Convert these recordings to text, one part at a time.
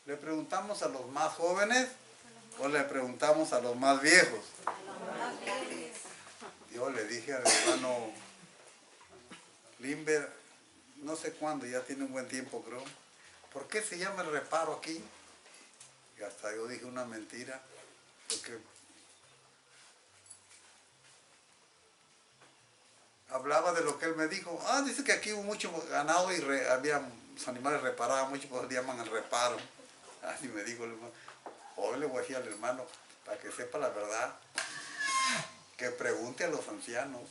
¿Le preguntamos a los más jóvenes o le preguntamos a los más viejos? Yo le dije al hermano Limber, no sé cuándo, ya tiene un buen tiempo creo, ¿por qué se llama el reparo aquí? Y hasta yo dije una mentira, porque hablaba de lo que él me dijo. Dice que aquí hubo mucho ganado y había los animales reparados mucho, pues le llaman el reparo. Así me dijo el hermano. Hoy le voy a decir al hermano, para que sepa la verdad, que pregunte a los ancianos,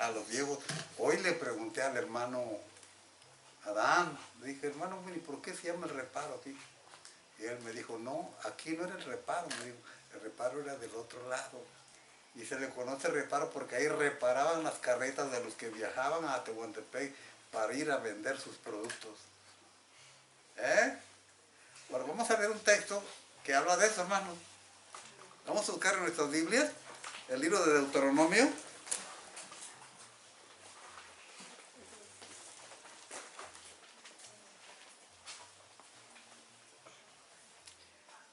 a los viejos. Hoy le pregunté al hermano Adán, le dije, hermano, ¿y por qué se llama el reparo aquí? Y él me dijo, no, aquí no era el reparo, me dijo, el reparo era del otro lado. Y se le conoce reparo porque ahí reparaban las carretas de los que viajaban a Tehuantepec para ir a vender sus productos. Bueno, vamos a leer un texto que habla de eso, hermano. Vamos a buscar en nuestras Biblias el libro de Deuteronomio.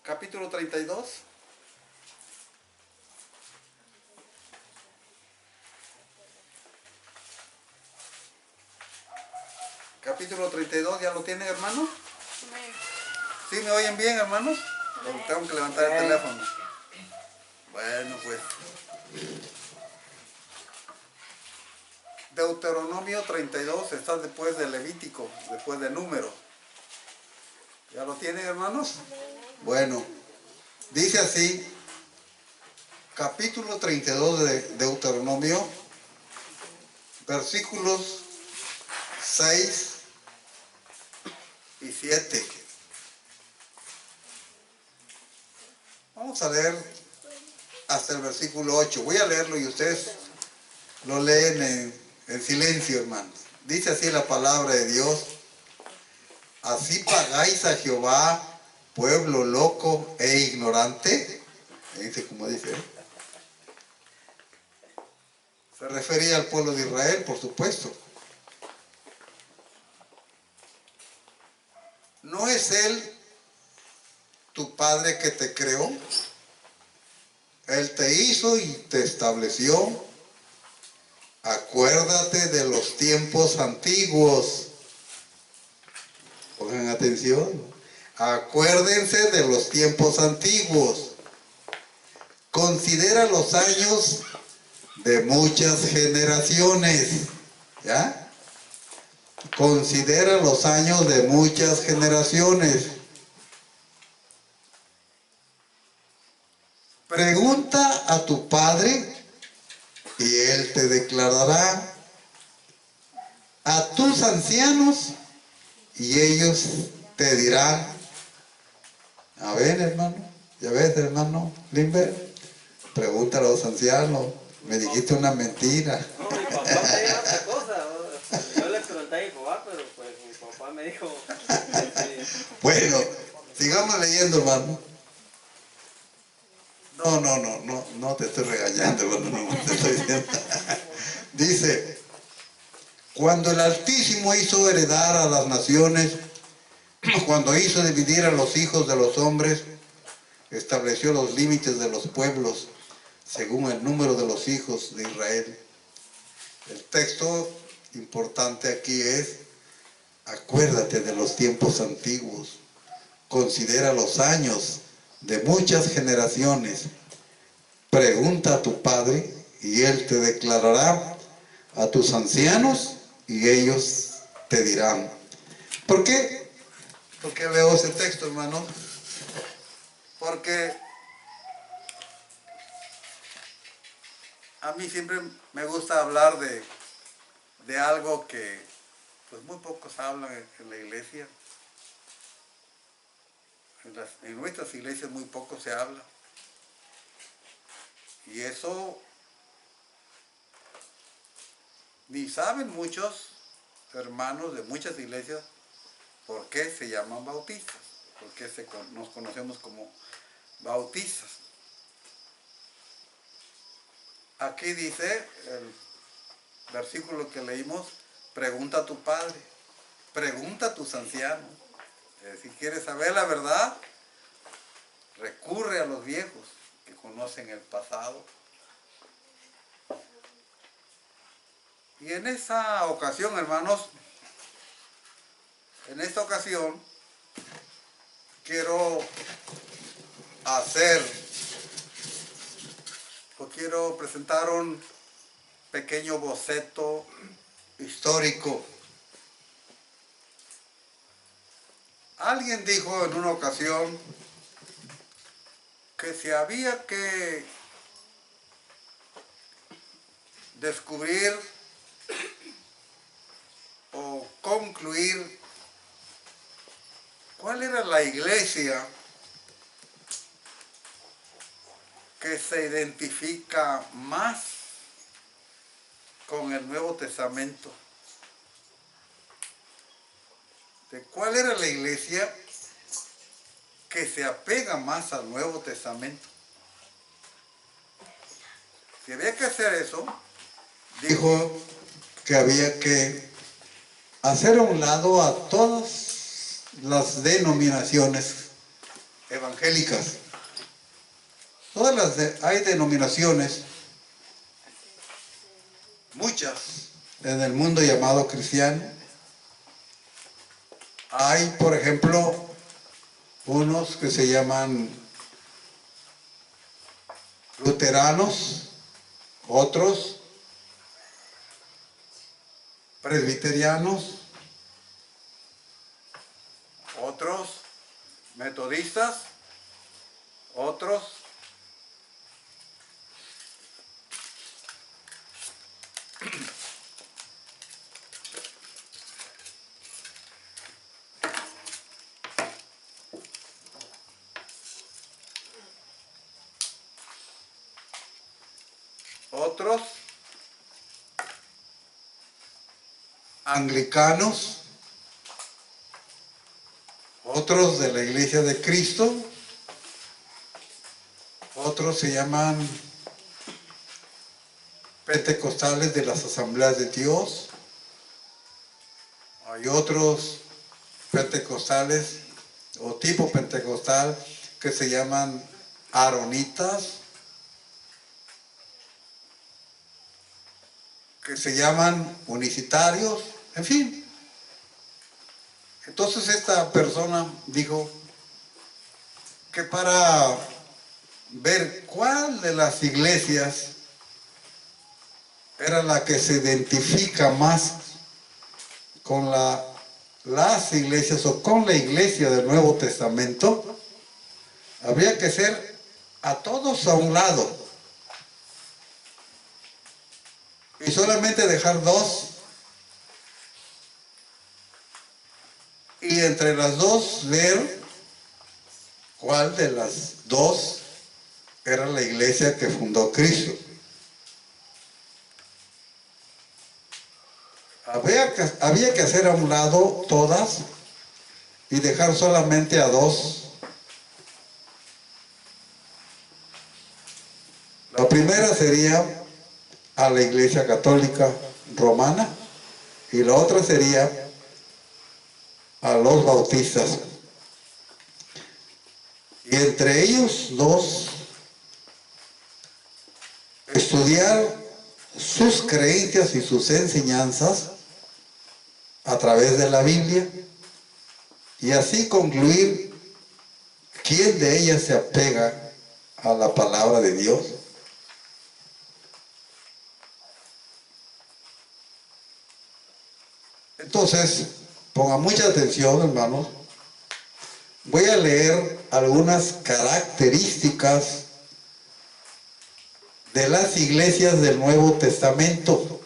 Capítulo 32. Capítulo 32, ¿ya lo tienen, hermano? ¿Sí me oyen bien, hermanos? ¿O tengo que levantar el teléfono? Bueno, pues. Deuteronomio 32 está después de Levítico, después de Número. ¿Ya lo tienen, hermanos? Bueno, dice así, capítulo 32 de Deuteronomio, versículos 6 y 7. Vamos a leer hasta el versículo 8. Voy a leerlo y ustedes lo leen en silencio, hermanos. Dice así la palabra de Dios. Así pagáis a Jehová, pueblo loco e ignorante. Dice como dice. Se refería al pueblo de Israel, por supuesto. ¿No es Él tu Padre que te creó? Él te hizo y te estableció. Acuérdate de los tiempos antiguos. Pongan atención. Acuérdense de los tiempos antiguos. Considera los años de muchas generaciones. ¿Ya? Considera los años de muchas generaciones. Pregunta a tu padre y él te declarará. A tus ancianos y ellos te dirán. A ver, hermano, ya ves, hermano Limber, pregunta a los ancianos. Me dijiste una mentira. No, mi papá me dijo otra cosa. Yo le pregunté a mi papá, pero pues mi papá me dijo. Bueno, sigamos leyendo, hermano. No te estoy regañando, hermano, no te estoy diciendo. Dice, cuando el Altísimo hizo heredar a las naciones, cuando hizo dividir a los hijos de los hombres, estableció los límites de los pueblos según el número de los hijos de Israel. El texto importante aquí es, acuérdate de los tiempos antiguos, considera los años de muchas generaciones, pregunta a tu padre y él te declarará, a tus ancianos y ellos te dirán. ¿Por qué? ¿Por qué leo ese texto, hermano? Porque a mí siempre me gusta hablar de algo que pues muy pocos hablan en la iglesia. En nuestras iglesias muy poco se habla. Y eso ni saben muchos hermanos de muchas iglesias por qué se llaman bautistas, por qué nos conocemos como bautistas. Aquí dice el versículo que leímos, pregunta a tu padre. pregunta a tus ancianos. Si quieres saber la verdad, recurre a los viejos que conocen el pasado. Y en esa ocasión, hermanos, en esta ocasión quiero quiero presentar un pequeño boceto histórico. Alguien dijo en una ocasión que se había que descubrir o concluir cuál era la iglesia que se identifica más con el Nuevo Testamento. ¿De cuál era la iglesia que se apega más al Nuevo Testamento? Si había que hacer eso, dijo que había que hacer a un lado a todas las denominaciones evangélicas. Hay denominaciones, muchas, en el mundo llamado cristiano. Hay, por ejemplo, unos que se llaman luteranos, otros presbiterianos, otros metodistas, otros anglicanos, otros de la Iglesia de Cristo, otros se llaman pentecostales de las Asambleas de Dios, hay otros pentecostales o tipo pentecostal que se llaman aaronitas, que se llaman unicitarios, en fin. Entonces esta persona dijo que para ver cuál de las iglesias era la que se identifica más con las iglesias o con la iglesia del Nuevo Testamento, habría que hacer a todos a un lado y solamente dejar dos, y entre las dos ver cuál de las dos era la iglesia que fundó Cristo. Había que hacer a un lado todas y dejar solamente a dos. La primera sería a la Iglesia Católica Romana y la otra sería a los bautistas. Y entre ellos dos, estudiar sus creencias y sus enseñanzas a través de la Biblia y así concluir quién de ellas se apega a la palabra de Dios. Entonces, pongan mucha atención, hermanos. Voy a leer algunas características de las iglesias del Nuevo Testamento.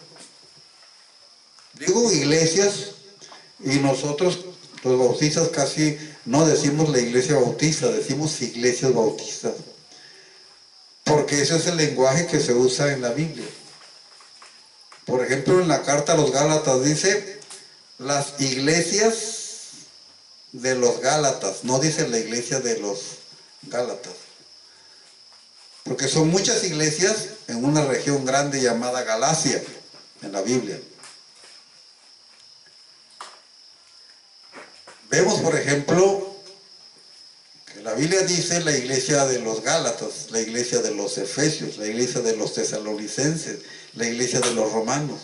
Digo iglesias y nosotros los bautistas casi no decimos la iglesia bautista, decimos iglesias bautistas, porque ese es el lenguaje que se usa en la Biblia. Por ejemplo, en la carta a los Gálatas dice las iglesias de los Gálatas, no dice la iglesia de los Gálatas, porque son muchas iglesias en una región grande llamada Galacia en la Biblia. Vemos, por ejemplo, que la Biblia dice la iglesia de los Gálatas, la iglesia de los Efesios, la iglesia de los Tesalonicenses, la iglesia de los Romanos.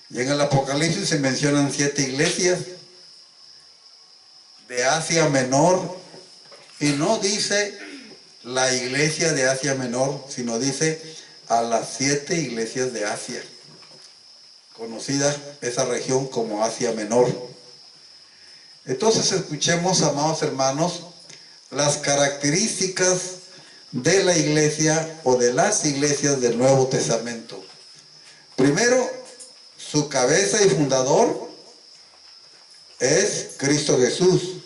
Y en el Apocalipsis se mencionan 7 iglesias de Asia Menor, y no dice la iglesia de Asia Menor, sino dice a las 7 iglesias de Asia, conocida esa región como Asia Menor. Entonces escuchemos, amados hermanos, las características de la iglesia o de las iglesias del Nuevo Testamento. Primero, su cabeza y fundador es Cristo Jesús.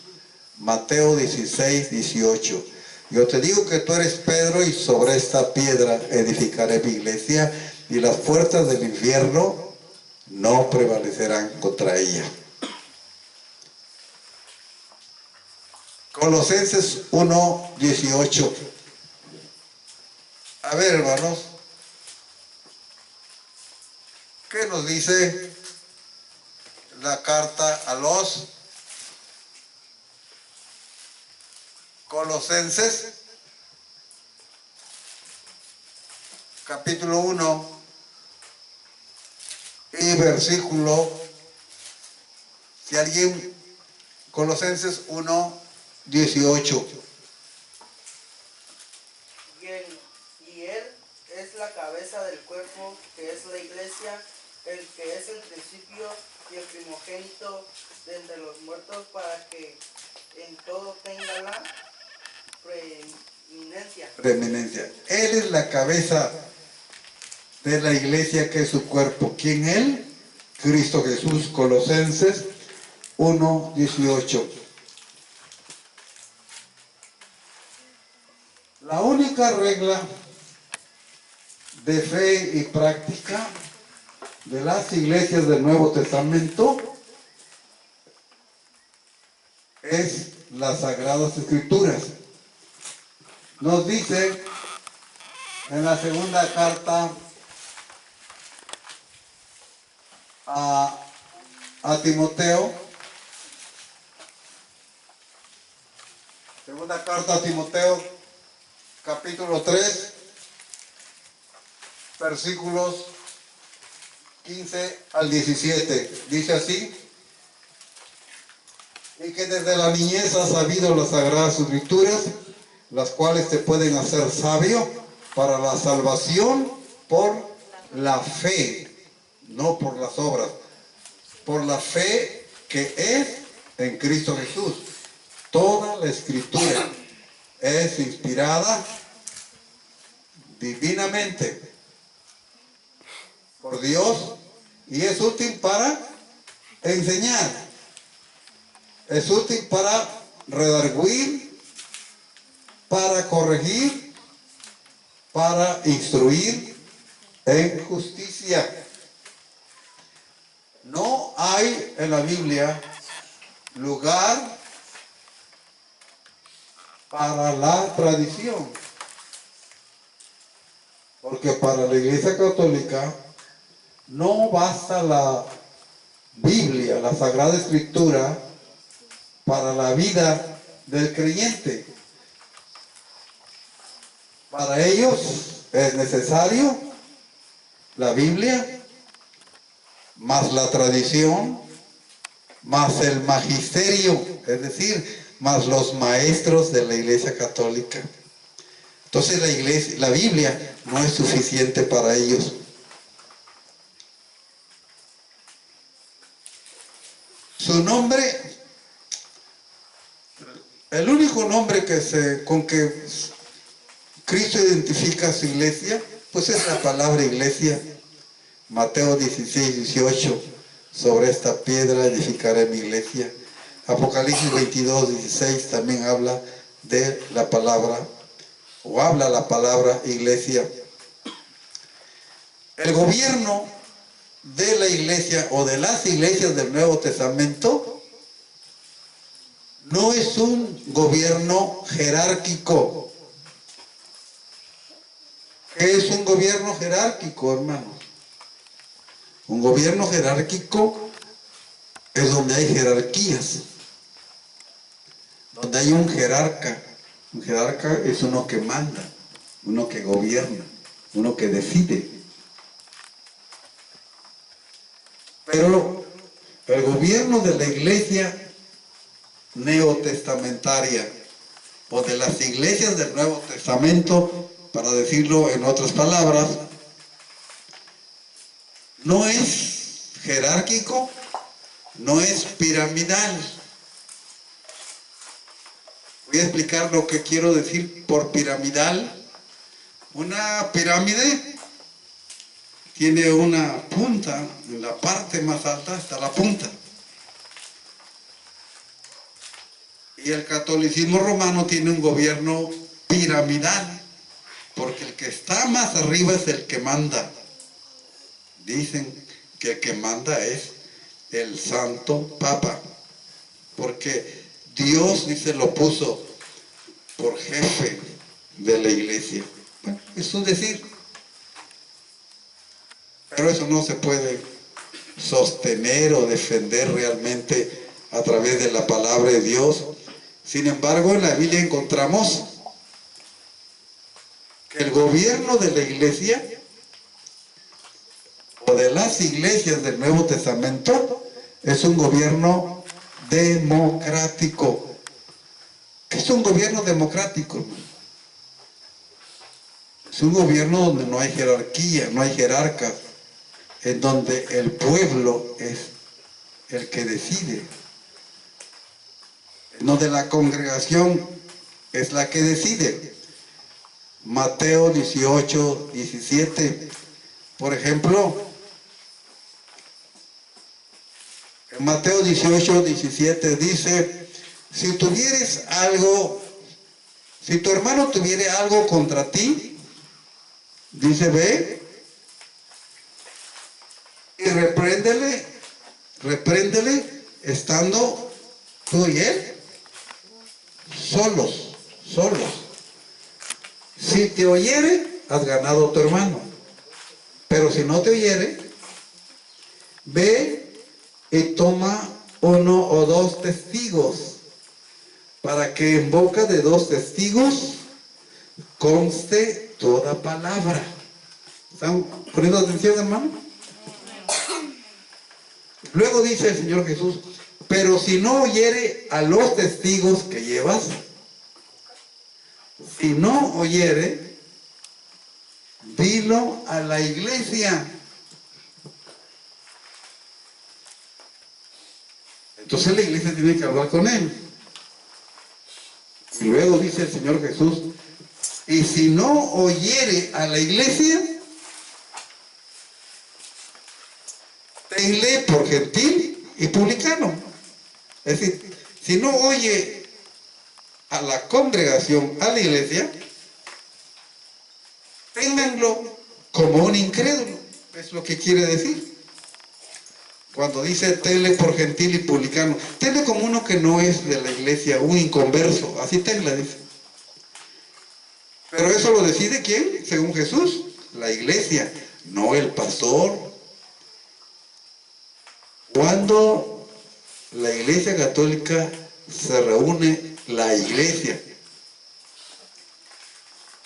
Mateo 16, 18. Yo te digo que tú eres Pedro, y sobre esta piedra edificaré mi iglesia, y las puertas del infierno no prevalecerán contra ella. Colosenses 1, 18. A ver, hermanos, ¿qué nos dice la carta a los Colosenses? Capítulo 1 y versículo, si alguien, Colosenses 1, 18. Y él es la cabeza del cuerpo, que es la iglesia, el que es el principio y el primogénito de entre los muertos, para que en todo tenga la Preeminencia. Él es la cabeza de la iglesia, que es su cuerpo. ¿Quién él? Cristo Jesús. Colosenses 1, 18. La única regla de fe y práctica de las iglesias del Nuevo Testamento es las Sagradas Escrituras. Nos dice en la segunda carta a Timoteo, segunda carta a Timoteo, capítulo 3, versículos 15 al 17, dice así: y que desde la niñez has sabido las Sagradas Escrituras, las cuales te pueden hacer sabio para la salvación por la fe, no por las obras, por la fe que es en Cristo Jesús. Toda la Escritura es inspirada divinamente por Dios y es útil para enseñar, es útil para redarguir, para corregir, para instruir en justicia. No hay en la Biblia lugar para la tradición, porque para la Iglesia Católica no basta la Biblia, la Sagrada Escritura, para la vida del creyente. Para ellos es necesario la Biblia, más la tradición, más el magisterio, es decir, más los maestros de la Iglesia Católica. Entonces la Biblia no es suficiente para ellos. Su nombre, el único nombre con que Cristo identifica a su iglesia, pues es la palabra iglesia. Mateo 16, 18, sobre esta piedra edificaré mi iglesia. Apocalipsis 22, 16 también habla de la palabra, o habla la palabra iglesia. El gobierno de la iglesia o de las iglesias del Nuevo Testamento no es un gobierno jerárquico. ¿Qué es un gobierno jerárquico, hermanos? Un gobierno jerárquico es donde hay jerarquías. donde hay un jerarca. Un jerarca es uno que manda, uno que gobierna, uno que decide. Pero el gobierno de la iglesia neotestamentaria, o de las iglesias del Nuevo Testamento, para decirlo en otras palabras, no es jerárquico, no es piramidal. Voy a explicar lo que quiero decir por piramidal. Una pirámide tiene una punta, en la parte más alta está la punta. Y el catolicismo romano tiene un gobierno piramidal, porque el que está más arriba es el que manda. Dicen que el que manda es el Santo Papa, porque Dios, dice, lo puso por jefe de la iglesia. Bueno, eso es decir, pero eso no se puede sostener o defender realmente a través de la palabra de Dios. Sin embargo, en la Biblia encontramos que el gobierno de la iglesia o de las iglesias del Nuevo Testamento es un gobierno democrático. ¿Qué es un gobierno democrático? Es un gobierno donde no hay jerarquía, no hay jerarcas, en donde el pueblo es el que decide, en donde la congregación es la que decide. Mateo 18, 17, por ejemplo, en Mateo 18, 17 dice: si tuvieres algo, si tu hermano tuviere algo contra ti, dice, ve y repréndele estando tú y él solos. Si te oyere, has ganado a tu hermano. Pero si no te oyere, ve y toma 1 o 2 testigos, para que en boca de 2 testigos conste toda palabra. ¿Están poniendo atención, hermano? Luego dice el Señor Jesús: pero si no oyere a los testigos que llevas, si no oyere, dilo a la iglesia. Entonces la iglesia tiene que hablar con él. Y luego dice el Señor Jesús: y si no oyere a la iglesia, tenle por gentil y publicano. Es decir, si no oye a la congregación, a la iglesia, ténganlo como un incrédulo. Es lo que quiere decir cuando dice tenle por gentil y publicano. Tenle como uno que no es de la iglesia, un inconverso. Así tenla, dice. Pero eso lo decide ¿quién? Según Jesús, la iglesia, no el pastor. Cuando la iglesia católica se reúne, la iglesia,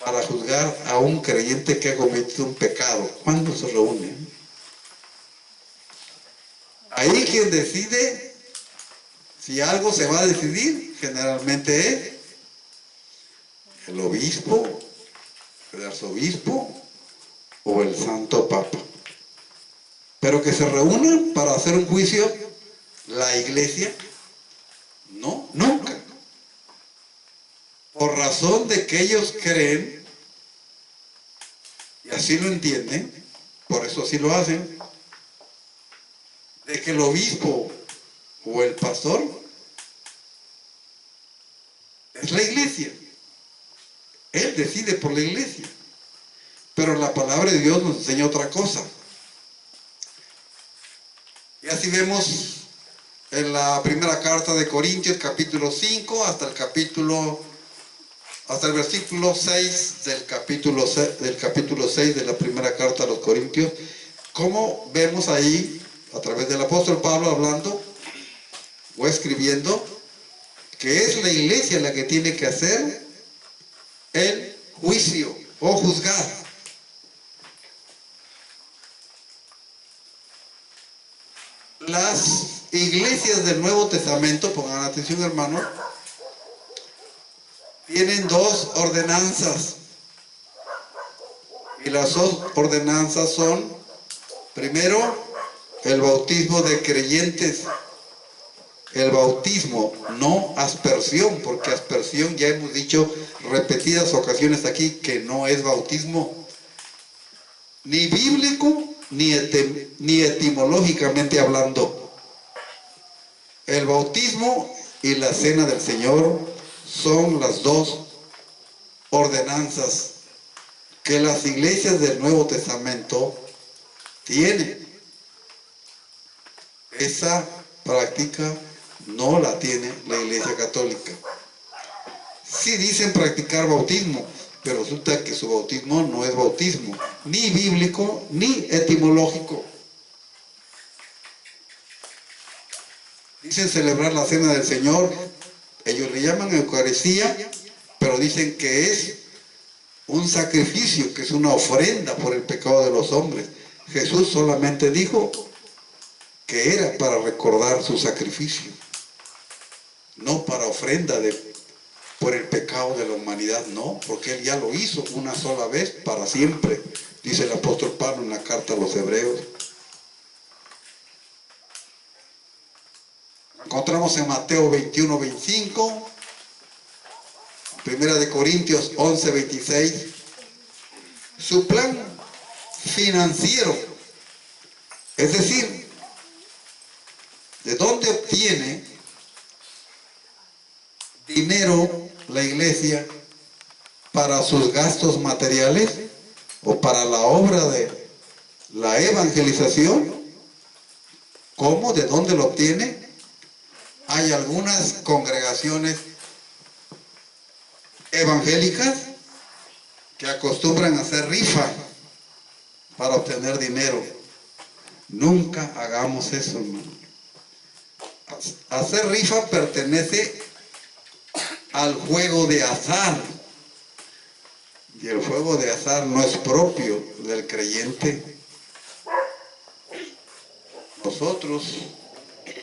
para juzgar a un creyente que ha cometido un pecado, ¿cuándo se reúne? Ahí quien decide si algo se va a decidir generalmente es el obispo, el arzobispo o el Santo Papa. Pero que se reúnan para hacer un juicio la iglesia, no, nunca. Por razón de que ellos creen, y así lo entienden, por eso así lo hacen, de que el obispo o el pastor es la iglesia. Él decide por la iglesia. Pero la palabra de Dios nos enseña otra cosa. Y así vemos en la primera carta de Corintios, capítulo 5, hasta el versículo 6 del capítulo 6 de la primera carta a los Corintios, cómo vemos ahí, a través del apóstol Pablo hablando o escribiendo, que es la iglesia la que tiene que hacer el juicio o juzgar. Las iglesias del Nuevo Testamento, pongan atención hermanos, tienen dos ordenanzas. Y las dos ordenanzas son, primero, el bautismo de creyentes. El bautismo, no aspersión, porque aspersión ya hemos dicho repetidas ocasiones aquí que no es bautismo, ni bíblico, ni etimológicamente hablando. El bautismo y la cena del Señor son las dos ordenanzas que las iglesias del Nuevo Testamento tienen. Esa práctica no la tiene la Iglesia Católica. Sí dicen practicar bautismo, pero resulta que su bautismo no es bautismo, ni bíblico, ni etimológico. Dicen celebrar la cena del Señor, ellos le llaman Eucaristía, pero dicen que es un sacrificio, que es una ofrenda por el pecado de los hombres. Jesús solamente dijo que era para recordar su sacrificio, no para ofrenda por el pecado de la humanidad, no, porque Él ya lo hizo una sola vez para siempre, dice el apóstol Pablo en la carta a los Hebreos. Encontramos en Mateo 21, 25, Primera de Corintios 11, 26, su plan financiero, es decir, ¿de dónde obtiene dinero la iglesia para sus gastos materiales o para la obra de la evangelización? ¿Cómo? ¿De dónde lo obtiene? Hay algunas congregaciones evangélicas que acostumbran a hacer rifa para obtener dinero. Nunca hagamos eso, hermano. Hacer rifa pertenece al juego de azar, y el juego de azar no es propio del creyente. Nosotros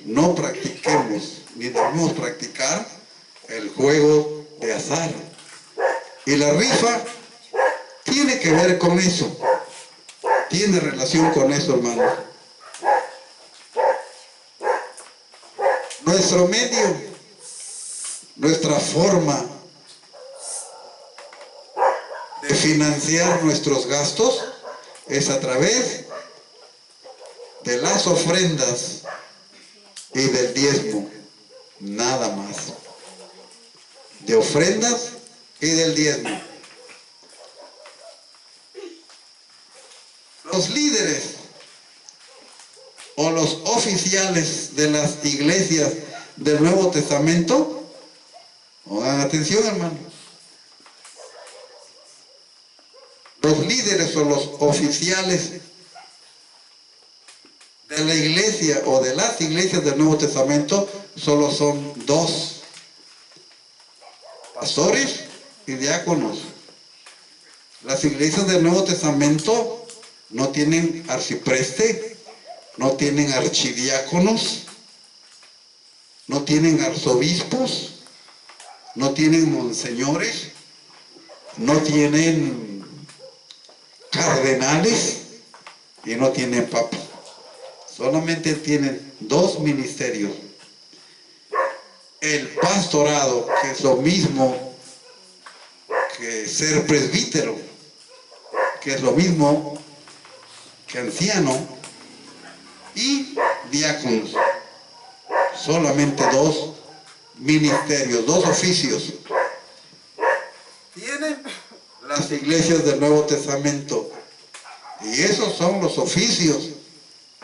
no practiquemos ni debemos practicar el juego de azar, y la rifa tiene que ver con eso, tiene relación con eso, hermano. Nuestro medio, nuestra forma de financiar nuestros gastos es a través de las ofrendas y del diezmo, nada más. De ofrendas y del diezmo. Los líderes o los oficiales de las iglesias del Nuevo Testamento, pongan atención, hermano, los líderes o los oficiales de la iglesia o de las iglesias del Nuevo Testamento solo son dos: pastores y diáconos. Las iglesias del Nuevo Testamento no tienen arcipreste, no tienen archidiáconos, no tienen arzobispos, no tienen monseñores, no tienen cardenales y no tienen papas. Solamente tienen dos ministerios: el pastorado, que es lo mismo que ser presbítero, que es lo mismo que anciano, y diáconos. Solamente dos ministerios, dos oficios tienen las iglesias del Nuevo Testamento, y esos son los oficios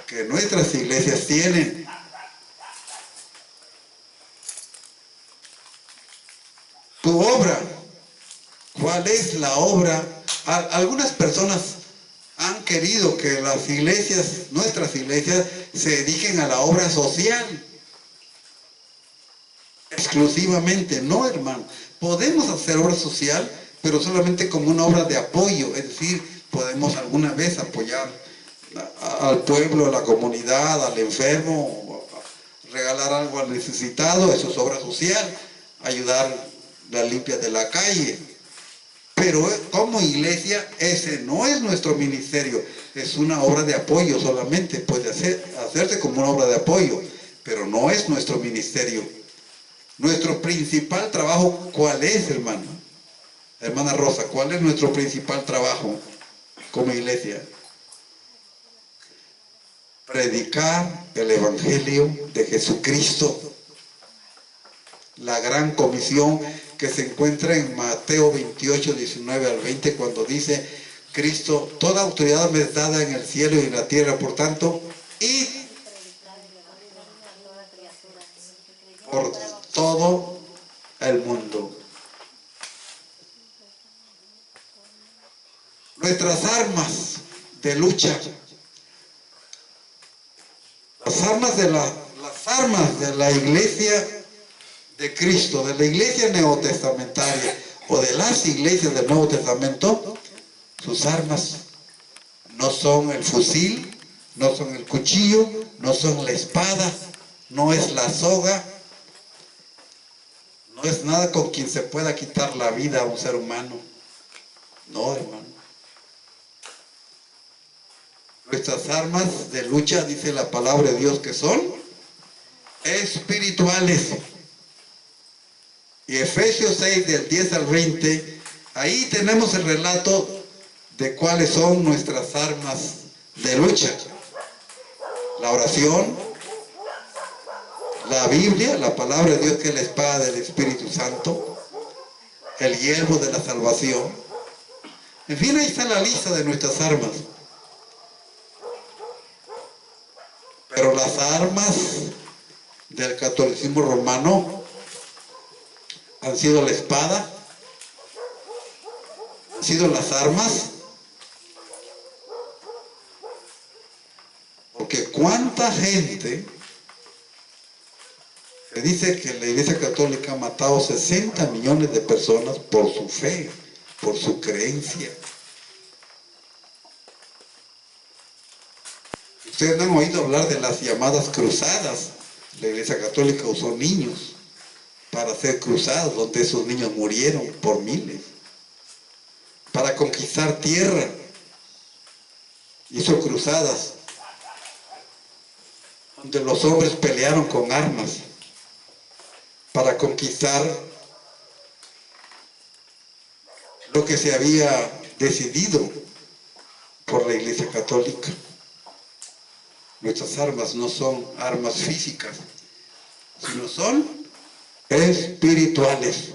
que nuestras iglesias tienen. Tu obra, ¿cuál es la obra? Algunas personas han querido que las iglesias, nuestras iglesias, se dediquen a la obra social. exclusivamente, no, hermano. Podemos hacer obra social, pero solamente como una obra de apoyo, es decir, podemos alguna vez apoyar al pueblo, a la comunidad, al enfermo, regalar algo al necesitado, eso es obra social, ayudar la limpia de la calle. Pero como iglesia, ese no es nuestro ministerio, es una obra de apoyo solamente, puede hacerse como una obra de apoyo, pero no es nuestro ministerio. Nuestro principal trabajo, ¿cuál es, hermano? Hermana Rosa, ¿cuál es nuestro principal trabajo como iglesia? Predicar el Evangelio de Jesucristo. La gran comisión que se encuentra en Mateo 28, 19 al 20, cuando dice, Cristo, toda autoridad me es dada en el cielo y en la tierra, por tanto, id por todo el mundo. Nuestras armas de lucha, las armas de la iglesia de Cristo, de la iglesia neotestamentaria o de las iglesias del Nuevo Testamento, sus armas no son el fusil, no son el cuchillo, no son la espada, no es la soga, no es nada con quien se pueda quitar la vida a un ser humano. No, hermano. Nuestras armas de lucha, dice la palabra de Dios, que son espirituales. Y Efesios 6, del 10 al 20, ahí tenemos el relato de cuáles son nuestras armas de lucha. La oración, la Biblia, la palabra de Dios, que es la espada del Espíritu Santo, el yelmo de la salvación. En fin, ahí está la lista de nuestras armas. Pero las armas del catolicismo romano han sido la espada, han sido las armas, porque cuánta gente, se dice que la Iglesia Católica ha matado 60 millones de personas por su fe, por su creencia. Ustedes no han oído hablar de las llamadas cruzadas. La Iglesia Católica usó niños para hacer cruzadas, donde esos niños murieron por miles. Para conquistar tierra, hizo cruzadas, donde los hombres pelearon con armas para conquistar lo que se había decidido por la Iglesia Católica. Nuestras armas no son armas físicas, sino son espirituales.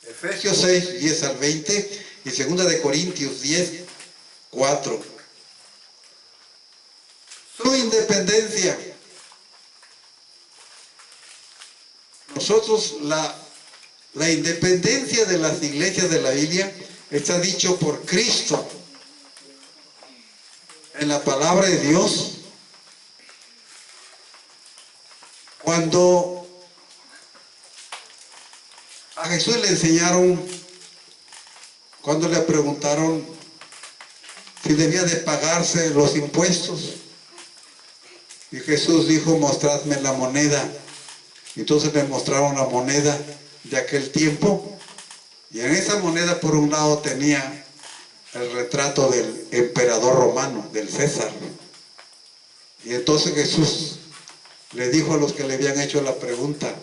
Efesios 6, 10 al 20 y 2 de Corintios 10, 4. Su independencia. Nosotros, la independencia de las iglesias de la Biblia está dicho por Cristo en la palabra de Dios. Cuando a Jesús le enseñaron, cuando le preguntaron si debía de pagarse los impuestos, y Jesús dijo, mostradme la moneda. Entonces le mostraron la moneda de aquel tiempo, y en esa moneda por un lado tenía el retrato del emperador romano, del César. Y entonces Jesús le dijo a los que le habían hecho la pregunta,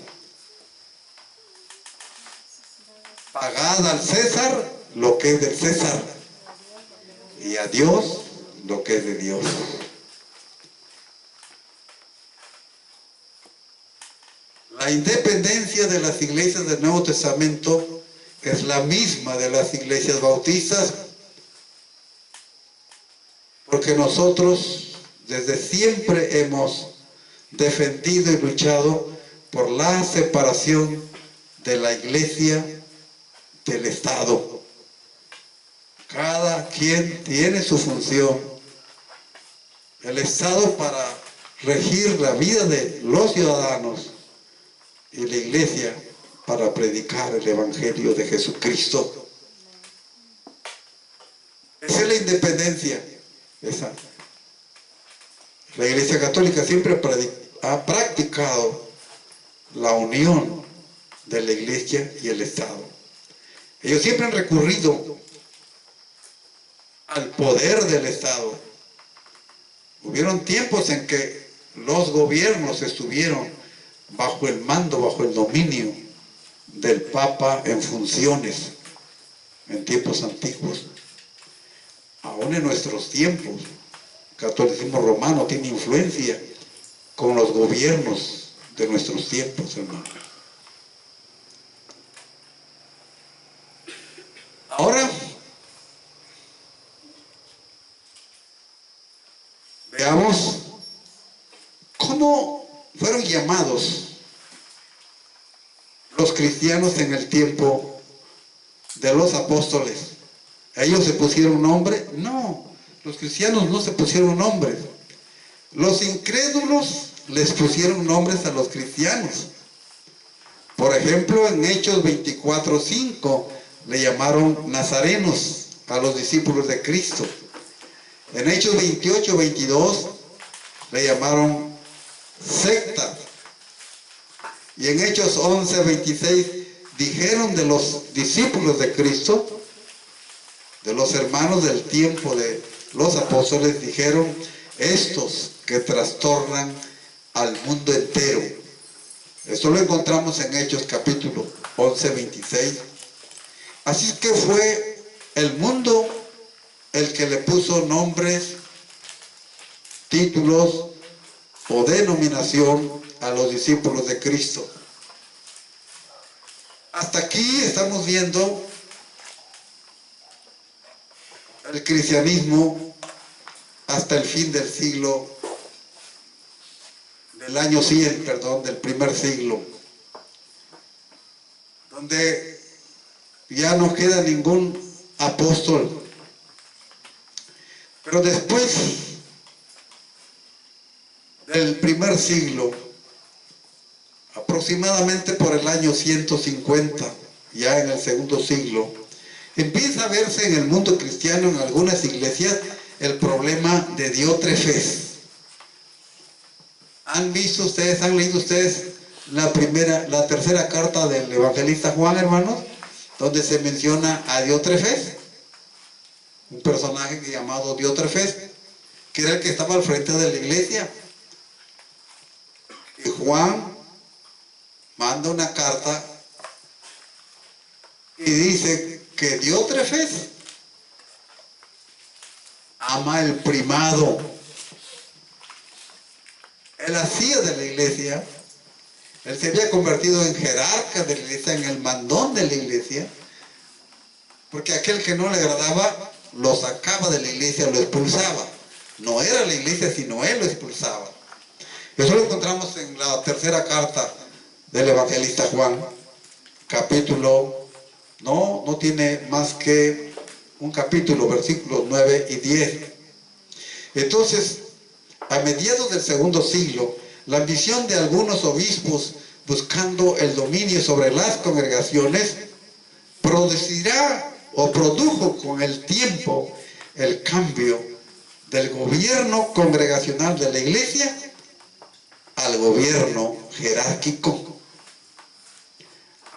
pagad al César lo que es del César y a Dios lo que es de Dios. La independencia de las iglesias del Nuevo Testamento es la misma de las iglesias bautistas, porque nosotros desde siempre hemos defendido y luchado por la separación de la iglesia del Estado. Cada quien tiene su función. El Estado para regir la vida de los ciudadanos y la iglesia para predicar el evangelio de Jesucristo. Esa es la independencia. Esa. La Iglesia Católica siempre ha practicado la unión de la Iglesia y el Estado. Ellos siempre han recurrido al poder del Estado. Hubieron tiempos en que los gobiernos estuvieron bajo el mando, bajo el dominio del Papa en funciones, en tiempos antiguos. Aún en nuestros tiempos, el catolicismo romano tiene influencia con los gobiernos de nuestros tiempos, hermano. Ahora, veamos cómo fueron llamados los cristianos en el tiempo de los apóstoles. ¿Ellos se pusieron nombre? No, los cristianos no se pusieron nombres. Los incrédulos les pusieron nombres a los cristianos. Por ejemplo, en Hechos 24:5 le llamaron nazarenos a los discípulos de Cristo. En Hechos 28:22 le llamaron secta. Y en Hechos 11:26 dijeron de los discípulos de Cristo, de los hermanos del tiempo de los apóstoles, dijeron: estos que trastornan al mundo entero. Esto lo encontramos en Hechos capítulo 11:26. Así que fue el mundo el que le puso nombres, títulos o denominación a los discípulos de Cristo. Hasta aquí estamos viendo el cristianismo hasta el fin del siglo, del año 100, del primer siglo, donde ya no queda ningún apóstol. Pero después del primer siglo, aproximadamente por el año 150, ya en el segundo siglo, empieza a verse en el mundo cristiano, en algunas iglesias, el problema de Diótrefes. ¿Han visto ustedes, han leído ustedes la tercera carta del evangelista Juan, hermanos? Donde se menciona a Diótrefes, un personaje llamado Diótrefes, que era el que estaba al frente de la iglesia. Y Juan manda una carta y dice que Diótrefes ama el primado. Él hacía de la iglesia, él se había convertido en jerarca de la iglesia, en el mandón de la iglesia, porque aquel que no le agradaba lo sacaba de la iglesia, lo expulsaba. No era la iglesia, sino él lo expulsaba. Eso lo encontramos en la tercera carta del evangelista Juan, capítulo, no tiene más que un capítulo, versículos 9 y 10. Entonces, a mediados del segundo siglo, la ambición de algunos obispos buscando el dominio sobre las congregaciones produjo con el tiempo el cambio del gobierno congregacional de la iglesia al gobierno jerárquico.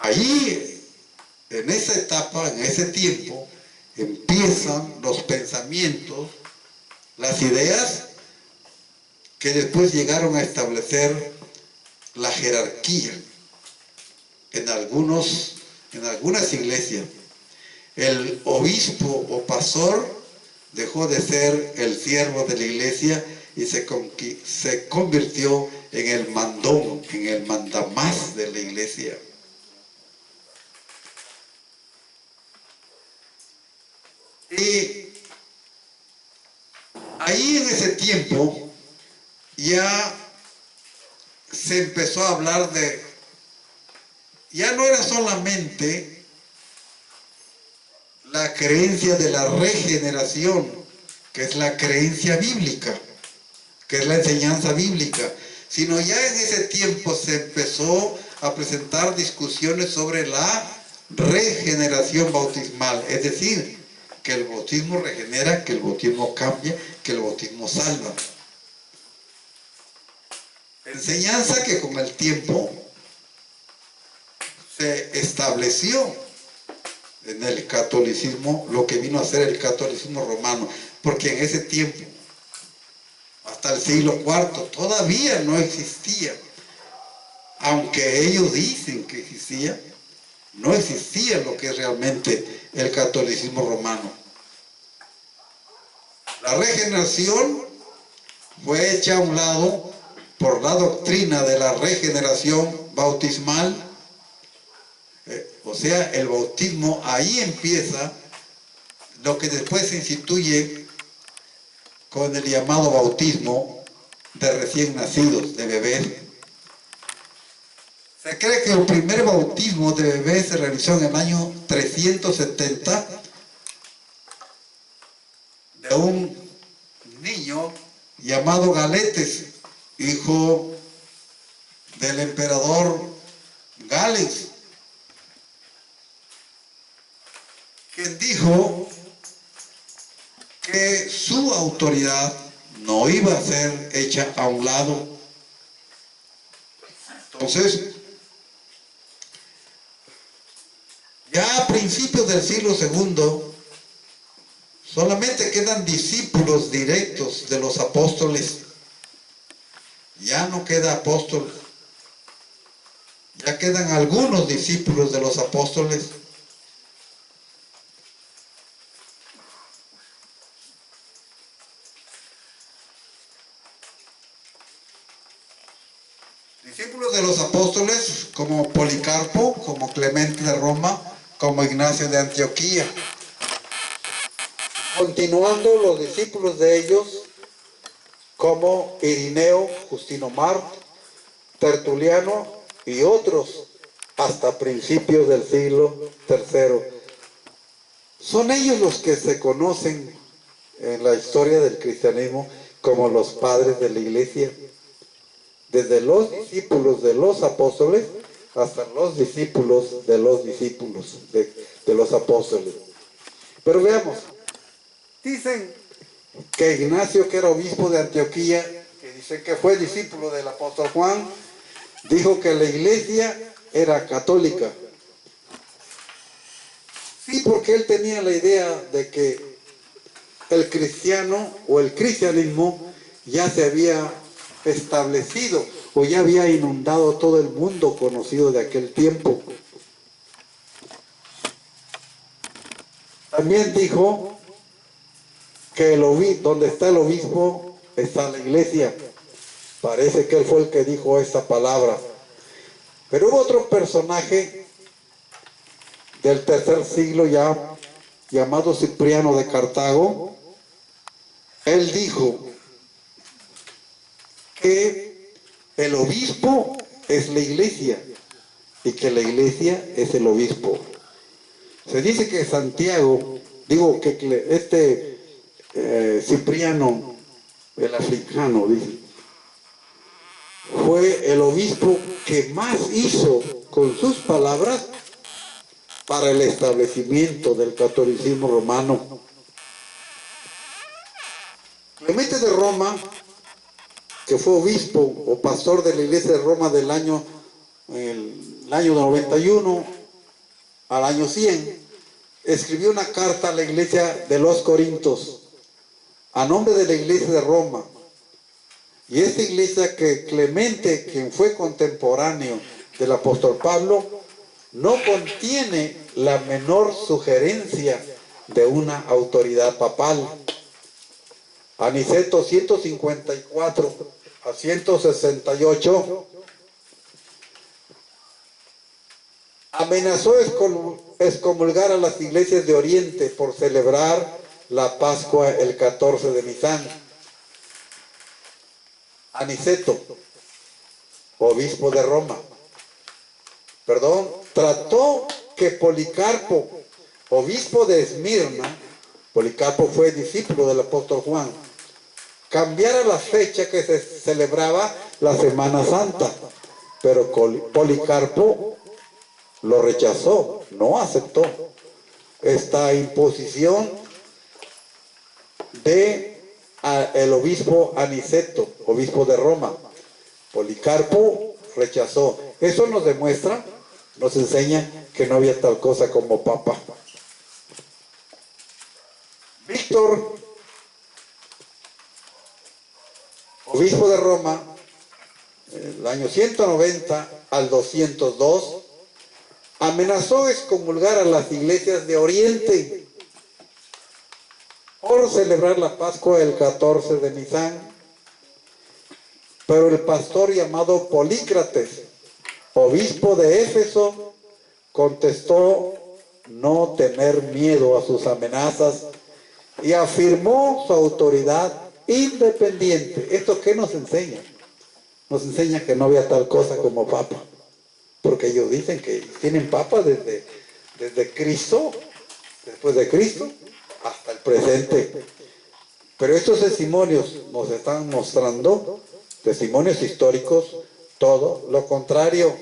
Ahí, en esa etapa, en ese tiempo, empiezan los pensamientos, las ideas que después llegaron a establecer la jerarquía en algunas iglesias. El obispo o pastor dejó de ser el siervo de la iglesia y se convirtió en el mandón, en el mandamás de la iglesia. Y ahí en ese tiempo ya se empezó a hablar ya no era solamente la creencia de la regeneración, que es la creencia bíblica, que es la enseñanza bíblica, sino ya en ese tiempo se empezó a presentar discusiones sobre la regeneración bautismal, es decir, que el bautismo regenera, que el bautismo cambia, que el bautismo salva. Enseñanza que con el tiempo se estableció en el catolicismo, lo que vino a ser el catolicismo romano, porque en ese tiempo, hasta el siglo IV, todavía no existía, aunque ellos dicen que existía, no existía lo que es realmente el catolicismo romano. La regeneración fue hecha a un lado por la doctrina de la regeneración bautismal, o sea, el bautismo, ahí empieza lo que después se instituye con el llamado bautismo de recién nacidos, de bebés. Se cree que el primer bautismo de bebés se realizó en el año 370 de un niño llamado Galetes, hijo del emperador Gales, quien dijo que su autoridad no iba a ser hecha a un lado. Entonces, ya a principios del siglo II, solamente quedan discípulos directos de los apóstoles. Ya no queda apóstol. Ya quedan algunos discípulos de los apóstoles. Discípulos de los apóstoles como Policarpo, como Clemente de Roma, como Ignacio de Antioquía. Continuando los discípulos de ellos como Irineo, Justino Mart, Tertuliano y otros hasta principios del siglo III. Son ellos los que se conocen en la historia del cristianismo como los padres de la iglesia, desde los discípulos de los apóstoles hasta los discípulos de los discípulos de los apóstoles. Pero veamos, dicen que Ignacio, que era obispo de Antioquía, que dicen que fue discípulo del apóstol Juan, dijo que la iglesia era católica. Sí, porque él tenía la idea de que el cristiano o el cristianismo ya se había establecido o ya había inundado todo el mundo conocido de aquel tiempo. También dijo que donde está el obispo está la iglesia. Parece que él fue el que dijo esta palabra. Pero hubo otro personaje del tercer siglo ya, llamado Cipriano de Cartago. Él dijo que el obispo es la iglesia y que la iglesia es el obispo. Se dice que Santiago, Cipriano, el africano, dice, fue el obispo que más hizo con sus palabras para el establecimiento del catolicismo romano. Clemente de Roma, que fue obispo o pastor de la iglesia de Roma del año 91 al año 100, escribió una carta a la iglesia de los Corintios a nombre de la iglesia de Roma. Y esta iglesia, que Clemente, quien fue contemporáneo del apóstol Pablo, no contiene la menor sugerencia de una autoridad papal. Aniceto 154 a 168 amenazó excomulgar a las iglesias de Oriente por celebrar la Pascua el 14 de Nisan. Aniceto, obispo de Roma, trató que Policarpo, obispo de Esmirna, Policarpo fue discípulo del apóstol Juan, cambiara la fecha que se celebraba la Semana Santa pero Policarpo lo rechazó, no aceptó esta imposición de el obispo Aniceto, obispo de Roma. Policarpo rechazó. Eso nos demuestra, nos enseña que no había tal cosa como papa. Víctor, obispo de Roma, el año 190 al 202, amenazó excomulgar a las iglesias de Oriente por celebrar la Pascua el 14 de Nisan. Pero el pastor llamado Polícrates, obispo de Éfeso, contestó no tener miedo a sus amenazas y afirmó su autoridad independiente. ¿Esto qué nos enseña? Nos enseña que no había tal cosa como papa, porque ellos dicen que tienen papa desde Cristo, después de Cristo, hasta el presente. Pero estos testimonios nos están mostrando, testimonios históricos, todo lo contrario.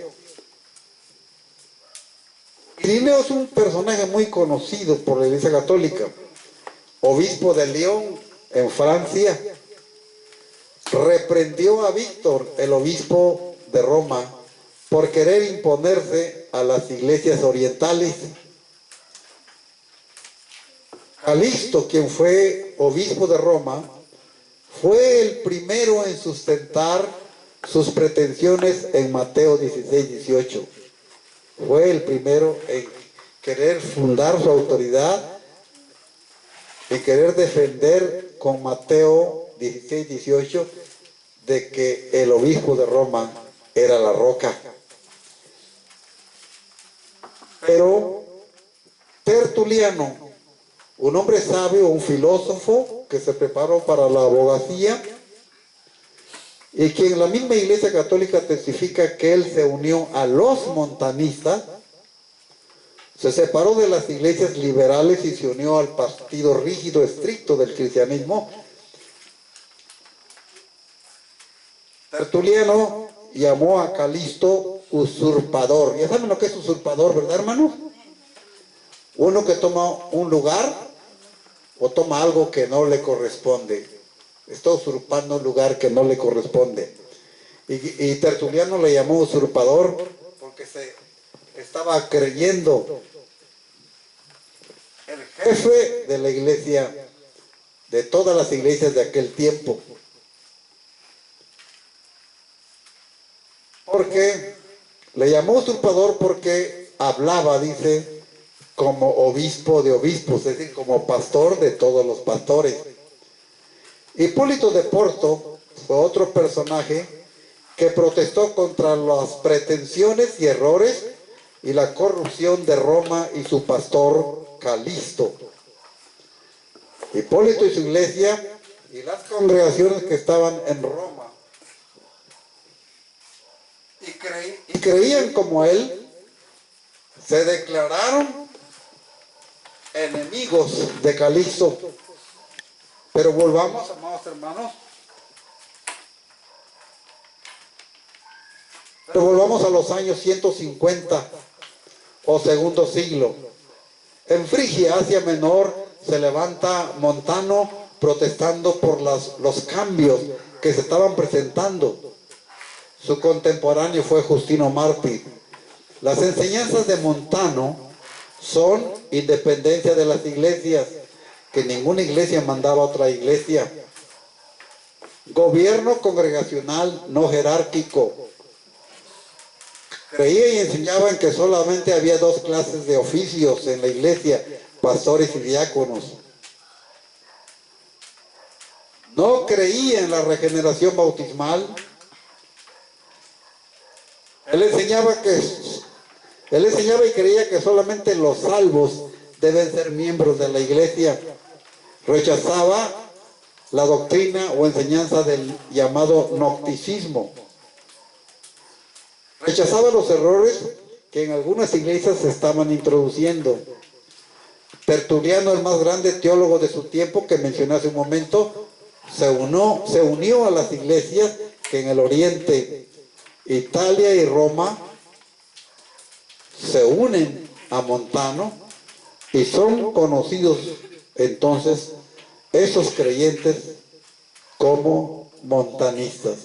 Irineo es un personaje muy conocido por la Iglesia Católica, obispo de Lyon, en Francia. Reprendió a Víctor, el obispo de Roma, por querer imponerse a las iglesias orientales. Calixto, quien fue obispo de Roma, fue el primero en sustentar sus pretensiones en Mateo 16-18. Fue el primero en querer fundar su autoridad, en querer defender con Mateo 16-18 de que el obispo de Roma era la roca. Pero Tertuliano, un hombre sabio, un filósofo que se preparó para la abogacía y que en la misma Iglesia Católica testifica que él se unió a los montanistas, se separó de las iglesias liberales y se unió al partido rígido, estricto del cristianismo. Tertuliano llamó a Calixto usurpador. Ya saben lo que es usurpador, ¿verdad, hermanos? Uno que toma un lugar o toma algo que no le corresponde. Está usurpando un lugar que no le corresponde. Y Tertuliano le llamó usurpador porque se estaba creyendo el jefe de la iglesia, de todas las iglesias de aquel tiempo. Porque le llamó usurpador porque hablaba, dice, como obispo de obispos, es decir, como pastor de todos los pastores. Hipólito de Porto fue otro personaje que protestó contra las pretensiones y errores y la corrupción de Roma y su pastor Calixto. Hipólito y su iglesia y las congregaciones que estaban en Roma y creían como él, se declararon enemigos de Calixto. Pero volvamos, amados hermanos, a los años 150 o segundo siglo. En Frigia, Asia Menor, se levanta Montano protestando por los cambios que se estaban presentando. Su contemporáneo fue Justino Mártir. Las enseñanzas de Montano son independencia de las iglesias, que ninguna iglesia mandaba a otra iglesia. Gobierno congregacional no jerárquico. Creía y enseñaban que solamente había dos clases de oficios en la iglesia, pastores y diáconos. No creía en la regeneración bautismal. Él enseñaba y creía que solamente los salvos deben ser miembros de la iglesia. Rechazaba la doctrina o enseñanza del llamado gnosticismo. Rechazaba los errores que en algunas iglesias se estaban introduciendo. Tertuliano, el más grande teólogo de su tiempo que mencioné hace un momento, se unió a las iglesias que en el Oriente Italia y Roma se unen a Montano y son conocidos entonces esos creyentes como montanistas.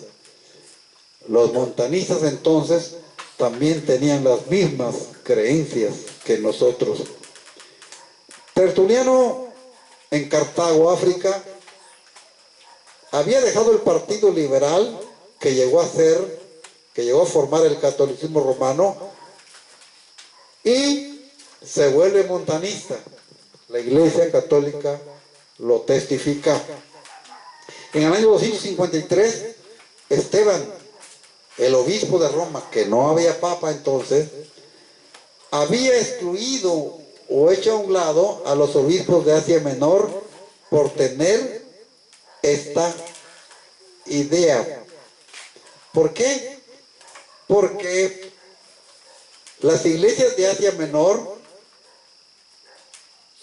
Los montanistas entonces también tenían las mismas creencias que nosotros. Tertuliano en Cartago, África, había dejado el partido liberal que llegó a formar el catolicismo romano y se vuelve montanista. La Iglesia Católica lo testifica. En el año 253, Esteban, el obispo de Roma, que no había papa entonces, había excluido o hecho a un lado a los obispos de Asia Menor por tener esta idea. ¿Por qué? Porque las iglesias de Asia Menor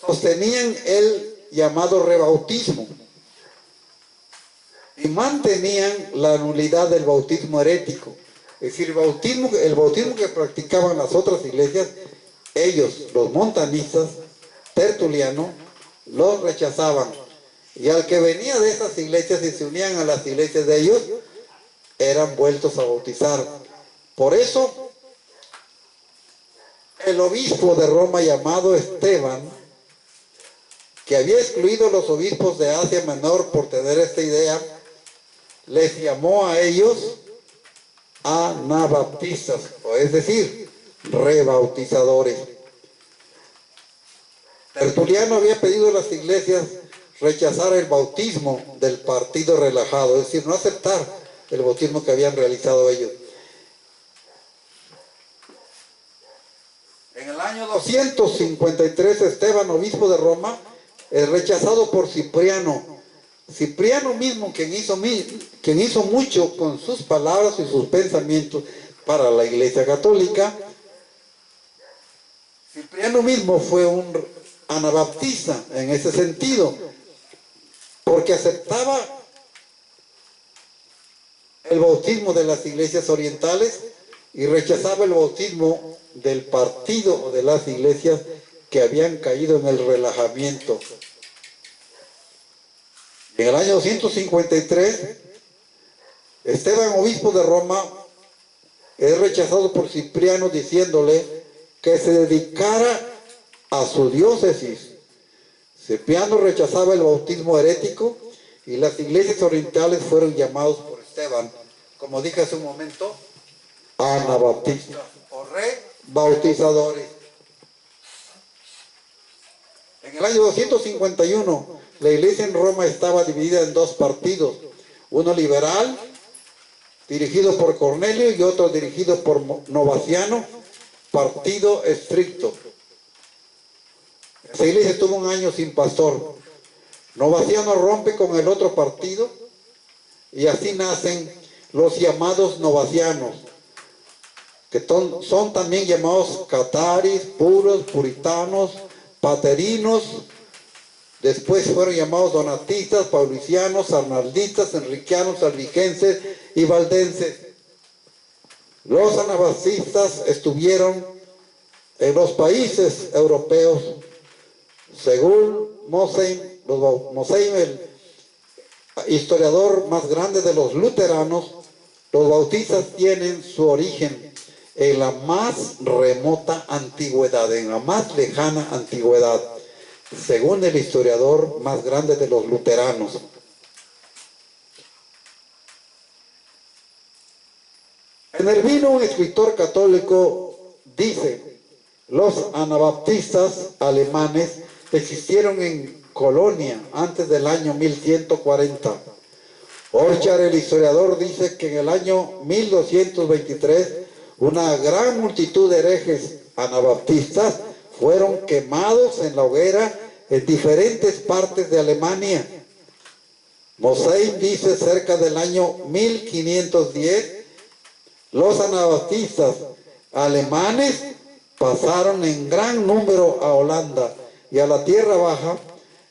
sostenían el llamado rebautismo y mantenían la nulidad del bautismo herético. Es decir, el bautismo que practicaban las otras iglesias, ellos, los montanistas, Tertuliano, los rechazaban. Y al que venía de esas iglesias y se unían a las iglesias de ellos, eran vueltos a bautizar. Por eso, el obispo de Roma llamado Esteban, que había excluido a los obispos de Asia Menor por tener esta idea, les llamó a ellos anabaptistas, es decir, rebautizadores. Tertuliano había pedido a las iglesias rechazar el bautismo del partido relajado, es decir, no aceptar el bautismo que habían realizado ellos. En el año 253, Esteban, obispo de Roma, es rechazado por Cipriano. Cipriano mismo, quien hizo mucho con sus palabras y sus pensamientos para la Iglesia Católica. Cipriano mismo fue un anabaptista en ese sentido, porque aceptaba el bautismo de las iglesias orientales y rechazaba el bautismo del partido o de las iglesias que habían caído en el relajamiento. En el año 253, Esteban, obispo de Roma, es rechazado por Cipriano diciéndole que se dedicara a su diócesis. Cipriano rechazaba el bautismo herético y las iglesias orientales fueron llamados por Esteban, como dije hace un momento, anabaptistas o rebautizadores. En el año 251, la iglesia en Roma estaba dividida en dos partidos, uno liberal, dirigido por Cornelio, y otro dirigido por Novaciano, partido estricto. Esa iglesia estuvo un año sin pastor. Novaciano rompe con el otro partido y así nacen los llamados novacianos, que son también llamados cataris, puros, puritanos, paterinos. Después fueron llamados donatistas, paulicianos, arnaldistas, enriquianos, albigenses y valdenses. Los anabaptistas estuvieron en los países europeos. Según Moseim, el historiador más grande de los luteranos, los bautistas tienen su origen en la más remota antigüedad, en la más lejana antigüedad, según el historiador más grande de los luteranos. En el vino, un escritor católico dice: los anabaptistas alemanes existieron en Colonia antes del año 1140. Orchard, el historiador, dice que en el año 1223 una gran multitud de herejes anabaptistas fueron quemados en la hoguera en diferentes partes de Alemania. Moseim dice cerca del año 1510, los anabaptistas alemanes pasaron en gran número a Holanda y a la Tierra Baja,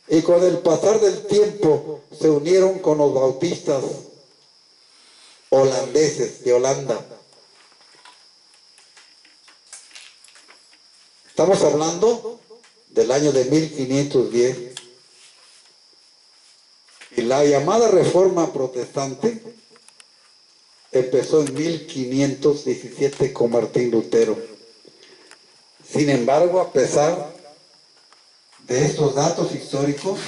y con el pasar del tiempo se unieron con los bautistas holandeses de Holanda. Estamos hablando del año de 1510. Y la llamada Reforma Protestante empezó en 1517 con Martín Lutero. Sin embargo, a pesar de estos datos históricos,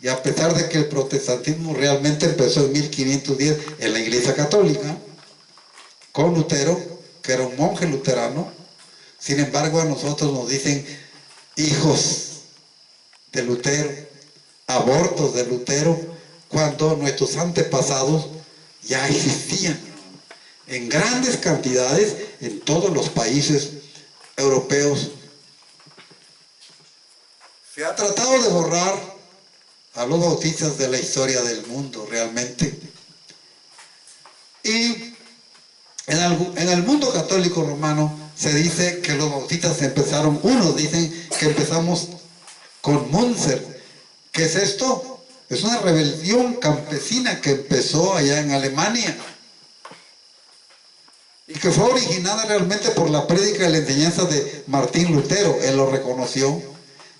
y a pesar de que el protestantismo realmente empezó en 1510 en la Iglesia Católica, con Lutero, que era un monje luterano, sin embargo a nosotros nos dicen hijos de Lutero, abortos de Lutero, cuando nuestros antepasados ya existían en grandes cantidades en todos los países europeos. Se ha tratado de borrar a los bautistas de la historia del mundo realmente. Y en el mundo católico romano se dice que los bautistas empezaron, unos dicen que empezamos con Munzer. ¿Qué es esto? Es una rebelión campesina que empezó allá en Alemania y que fue originada realmente por la prédica y la enseñanza de Martín Lutero. Él lo reconoció,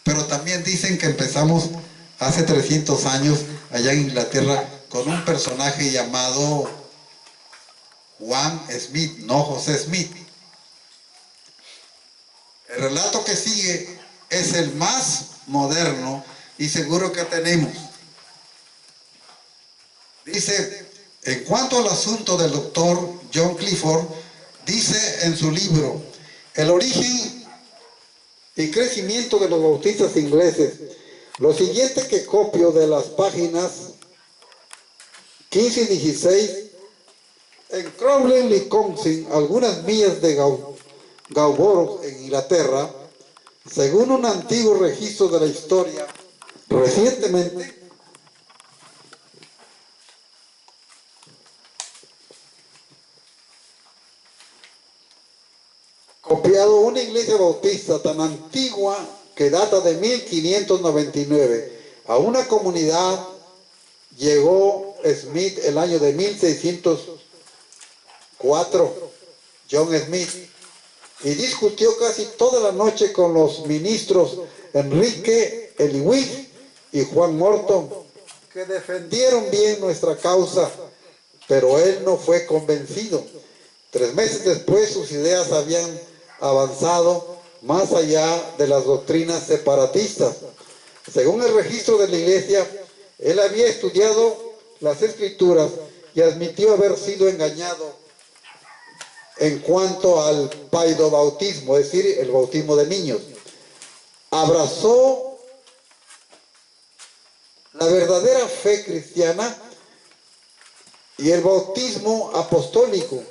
pero también dicen que empezamos hace 300 años allá en Inglaterra con un personaje llamado Juan Smith, no José Smith. El relato que sigue es el más moderno y seguro que tenemos. Dice, en cuanto al asunto del doctor John Clifford, dice en su libro, El origen y crecimiento de los bautistas ingleses, lo siguiente que copio de las páginas 15 y 16, en Crowley, Wisconsin, algunas millas de Gawborough, en Inglaterra, según un antiguo registro de la historia, recientemente copiado una iglesia bautista tan antigua que data de 1599. A una comunidad llegó Smith el año de 1604, John Smith, y discutió casi toda la noche con los ministros Enrique Eliwig y Juan Morton, que defendieron bien nuestra causa, pero él no fue convencido. 3 meses después sus ideas habían avanzado más allá de las doctrinas separatistas. Según el registro de la iglesia, él había estudiado las escrituras y admitió haber sido engañado en cuanto al paidobautismo, es decir, el bautismo de niños. Abrazó la verdadera fe cristiana y el bautismo apostólico,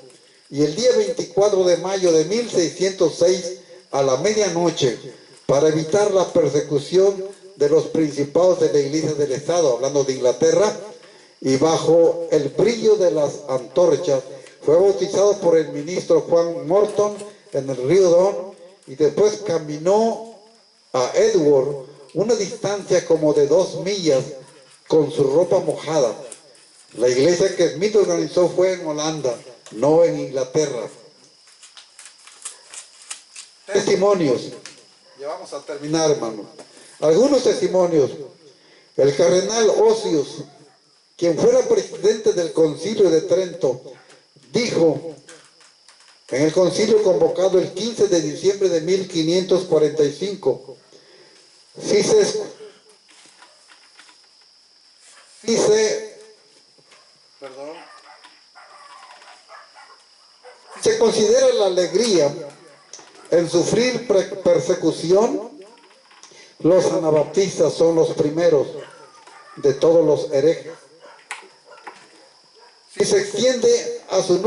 y el día 24 de mayo de 1606 a la medianoche, para evitar la persecución de los principados de la iglesia del Estado, hablando de Inglaterra, y bajo el brillo de las antorchas, fue bautizado por el ministro Juan Morton en el río Don, y después caminó a Edward, una distancia como de 2 millas, con su ropa mojada. La iglesia que Smith organizó fue en Holanda, no en Inglaterra. Testimonios. Ya vamos a terminar, hermano. Algunos testimonios. El cardenal Osius, quien fuera presidente del concilio de Trento, dijo en el concilio convocado el 15 de diciembre de 1545, si se considera la alegría en sufrir persecución, los anabaptistas son los primeros de todos los herejes. Si se atiende a su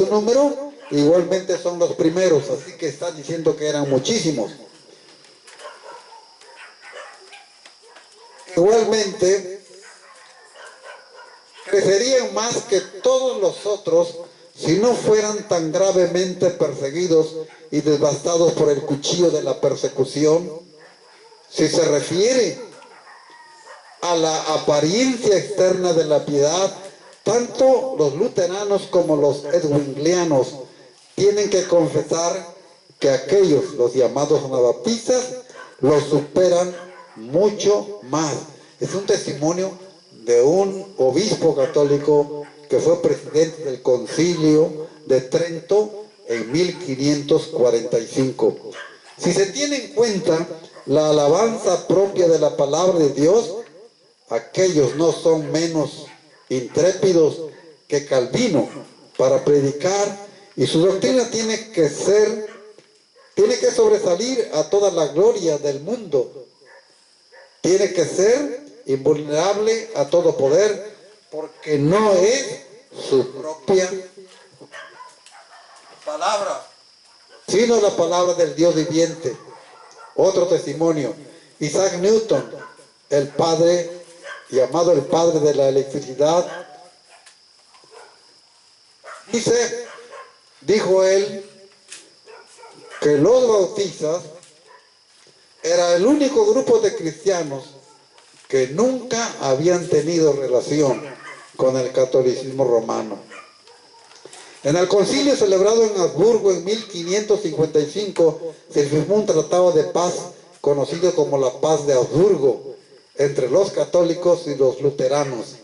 número, igualmente son los primeros, así que está diciendo que eran muchísimos. Igualmente, crecerían más que todos los otros si no fueran tan gravemente perseguidos y devastados por el cuchillo de la persecución. Si se refiere a la apariencia externa de la piedad, tanto los luteranos como los edwinglianos tienen que confesar que aquellos, los llamados anabaptistas, los superan mucho más. Es un testimonio de un obispo católico que fue presidente del Concilio de Trento en 1545. Si se tiene en cuenta la alabanza propia de la palabra de Dios, aquellos no son menos intrépidos que Calvino para predicar, y su doctrina tiene que sobresalir a toda la gloria del mundo. Tiene que ser invulnerable a todo poder, porque no es su propia palabra, sino la palabra del Dios viviente. Otro testimonio, Isaac Newton, el padre, llamado el padre de la electricidad, dijo él que los bautistas era el único grupo de cristianos que nunca habían tenido relación con el catolicismo romano. En el concilio celebrado en Habsburgo en 1555 se firmó un tratado de paz conocido como la Paz de Habsburgo entre los católicos y los luteranos,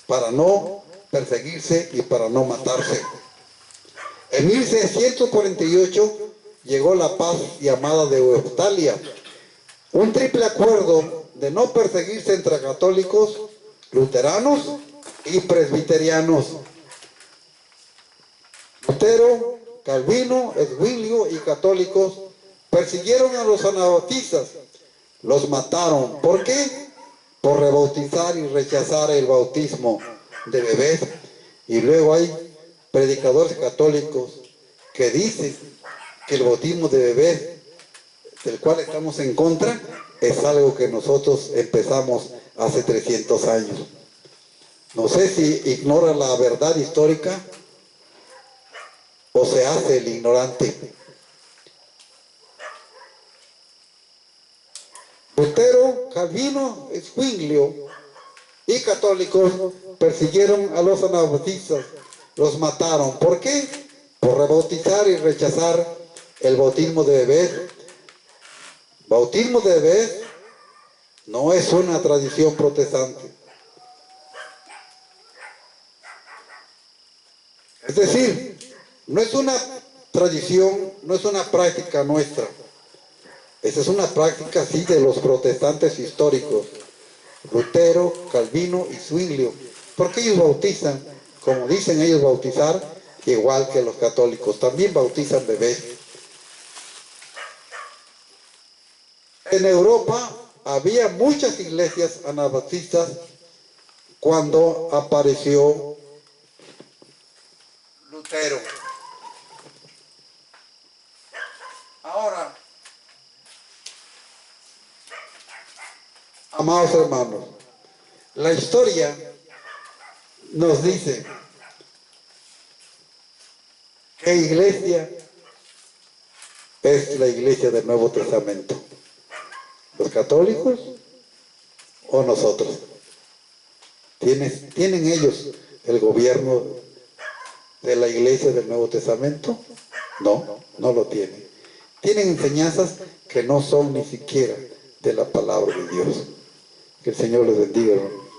para no perseguirse y para no matarse. En 1648 llegó la paz llamada de Westfalia, un triple acuerdo de no perseguirse entre católicos, luteranos y presbiterianos. Lutero, Calvino, Zwinglio y católicos persiguieron a los anabaptistas, los mataron. ¿Por qué? Por rebautizar y rechazar el bautismo de bebés. Y luego hay predicadores católicos que dicen que el bautismo de bebés, del cual estamos en contra, es algo que nosotros empezamos hace 300 años. No sé si ignora la verdad histórica o se hace el ignorante. Lutero, Calvino, Zwinglio y católicos persiguieron a los anabaptistas, los mataron. ¿Por qué? Por rebautizar y rechazar el bautismo de bebés. Bautismo de bebés no es una tradición protestante. Es decir, no es una tradición, no es una práctica nuestra. Esa es una práctica, sí, de los protestantes históricos. Lutero, Calvino y Zwinglio. Porque ellos bautizan, como dicen ellos bautizar, igual que los católicos. También bautizan bebés. En Europa había muchas iglesias anabaptistas cuando apareció Lutero. Ahora, amados hermanos, la historia nos dice qué iglesia es la iglesia del Nuevo Testamento. ¿Los católicos o nosotros? ¿Tienen ellos el gobierno de la iglesia del Nuevo Testamento? No, no lo tienen. Tienen enseñanzas que no son ni siquiera de la palabra de Dios. Que el Señor les bendiga, hermano.